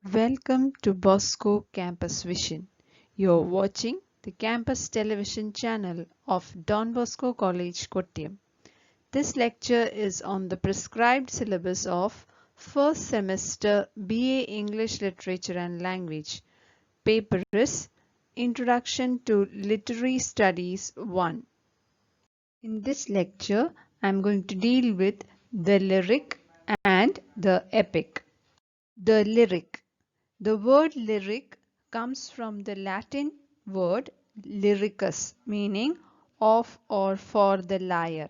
Welcome to Bosco Campus Vision. You're watching the campus television channel of Don Bosco College, Kottayam. This lecture is on the prescribed syllabus of first semester BA English Literature and Language. Paper is Introduction to Literary Studies 1. In this lecture, I am going to deal with the lyric and the epic. The lyric. The word lyric comes from the Latin word lyricus, meaning of or for the lyre.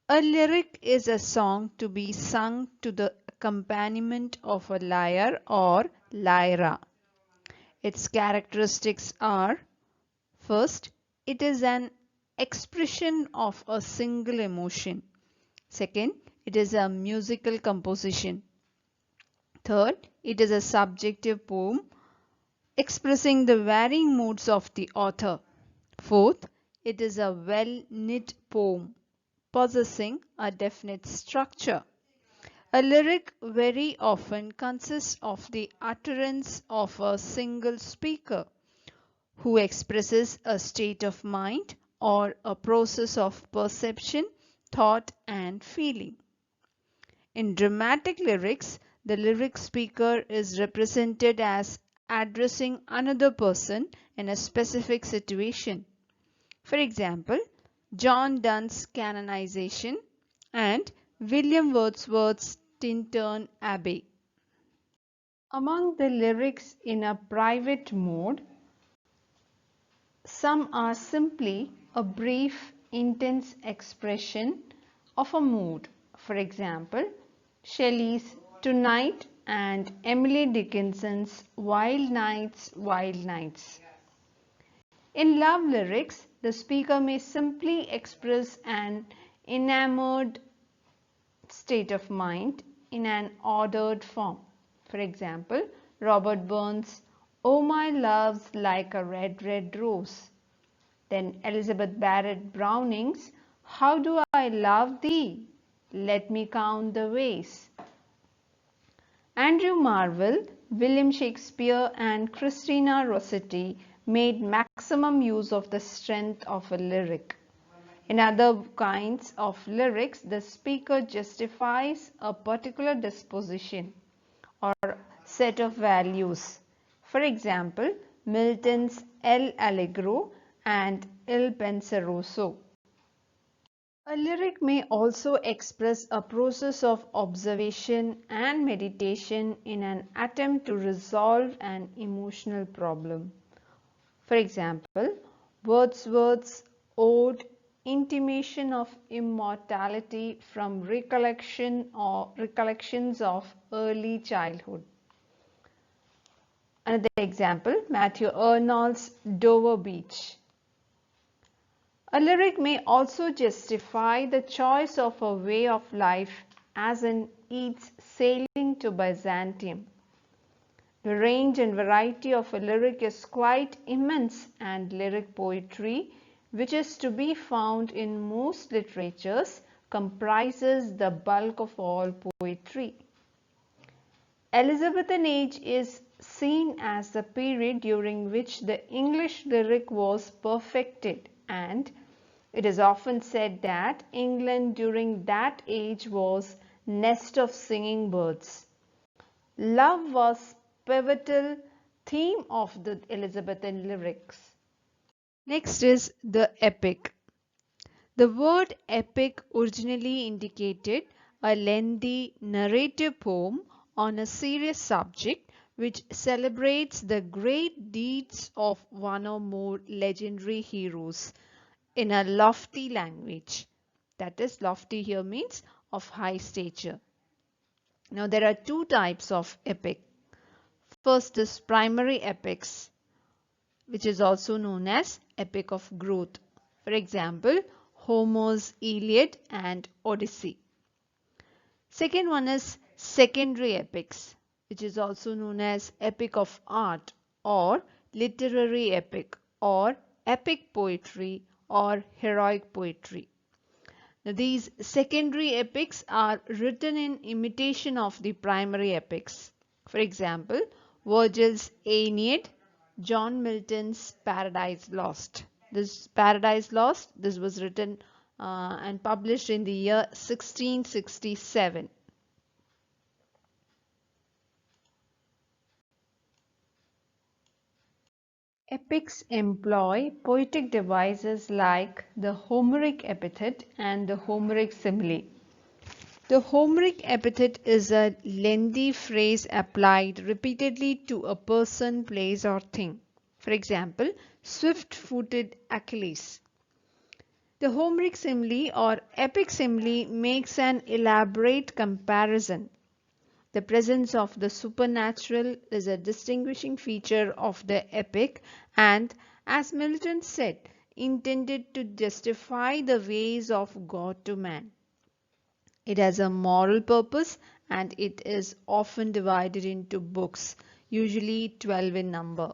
A lyric is a song to be sung to the accompaniment of a lyre or lyra. Its characteristics are: first, it is an expression of a single emotion. Second, it is a musical composition. Third, it is a subjective poem expressing the varying moods of the author. Fourth, it is a well-knit poem possessing a definite structure. A lyric very often consists of the utterance of a single speaker who expresses a state of mind or a process of perception, thought, and feeling. In dramatic lyrics, the lyric speaker is represented as addressing another person in a specific situation. For example, John Donne's canonization and William Wordsworth's Tintern Abbey. Among the lyrics in a private mode, some are simply a brief, intense expression of a mood. For example, Shelley's Tonight and Emily Dickinson's Wild Nights, Wild Nights. In love lyrics, the speaker may simply express an enamored state of mind in an ordered form. For example, Robert Burns' Oh my love's like a red, red rose. Then Elizabeth Barrett Browning's How do I love thee? Let me count the ways. Andrew Marvell, William Shakespeare and Christina Rossetti made maximum use of the strength of a lyric. In other kinds of lyrics, the speaker justifies a particular disposition or set of values. For example, Milton's El Allegro and Il Penseroso. A lyric may also express a process of observation and meditation in an attempt to resolve an emotional problem. For example, Wordsworth's Ode, Intimation of Immortality from Recollections of Early Childhood. Another example, Matthew Arnold's Dover Beach. A lyric may also justify the choice of a way of life, as in Yeats's Sailing to Byzantium. The range and variety of a lyric is quite immense, and lyric poetry, which is to be found in most literatures, comprises the bulk of all poetry. Elizabethan age is seen as the period during which the English lyric was perfected, and it is often said that England during that age was a nest of singing birds. Love was pivotal theme of the Elizabethan lyrics. Next is the epic. The word epic originally indicated a lengthy narrative poem on a serious subject which celebrates the great deeds of one or more legendary heroes in a lofty language. That is, lofty here means of high stature. Now there are two types of epic. First is primary epics, which is also known as epic of growth. For example, Homer's Iliad and Odyssey. Second one is secondary epics, which is also known as epic of art or literary epic or epic poetry or heroic poetry. Now, these secondary epics are written in imitation of the primary epics. For example, Virgil's Aeneid, John Milton's Paradise Lost. This was written and published in the year 1667. Epics employ poetic devices like the Homeric epithet and the Homeric simile. The Homeric epithet is a lengthy phrase applied repeatedly to a person, place, or thing. For example, swift-footed Achilles. The Homeric simile or epic simile makes an elaborate comparison. The presence of the supernatural is a distinguishing feature of the epic and, as Milton said, intended to justify the ways of God to man. It has a moral purpose and it is often divided into books, usually 12 in number.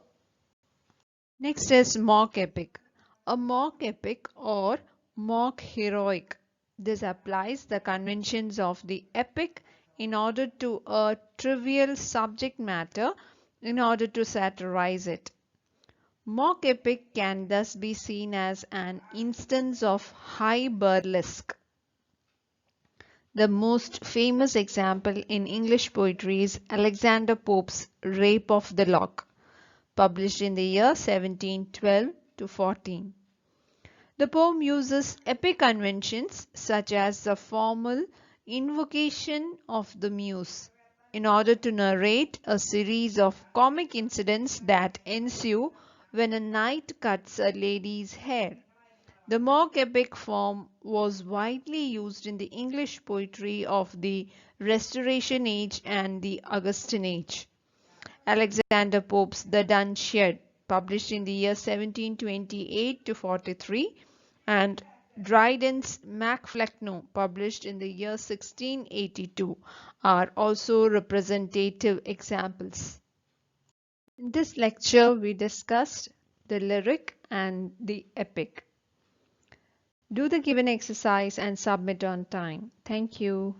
Next is mock epic. A mock epic or mock heroic. This applies the conventions of the epic in order to a trivial subject matter in order to satirize it. Mock epic can thus be seen as an instance of high burlesque. The most famous example in English poetry is Alexander Pope's Rape of the Lock, published in the year 1712 to 14. The poem uses epic conventions such as the formal invocation of the muse in order to narrate a series of comic incidents that ensue when a knight cuts a lady's hair. The mock epic form was widely used in the English poetry of the Restoration Age and the Augustan Age. Alexander Pope's The Dunciad, published in the year 1728 to 43, and Dryden's Macflecknoe, published in the year 1682, are also representative examples. In this lecture, we discussed the lyric and the epic. Do the given exercise and submit on time. Thank you.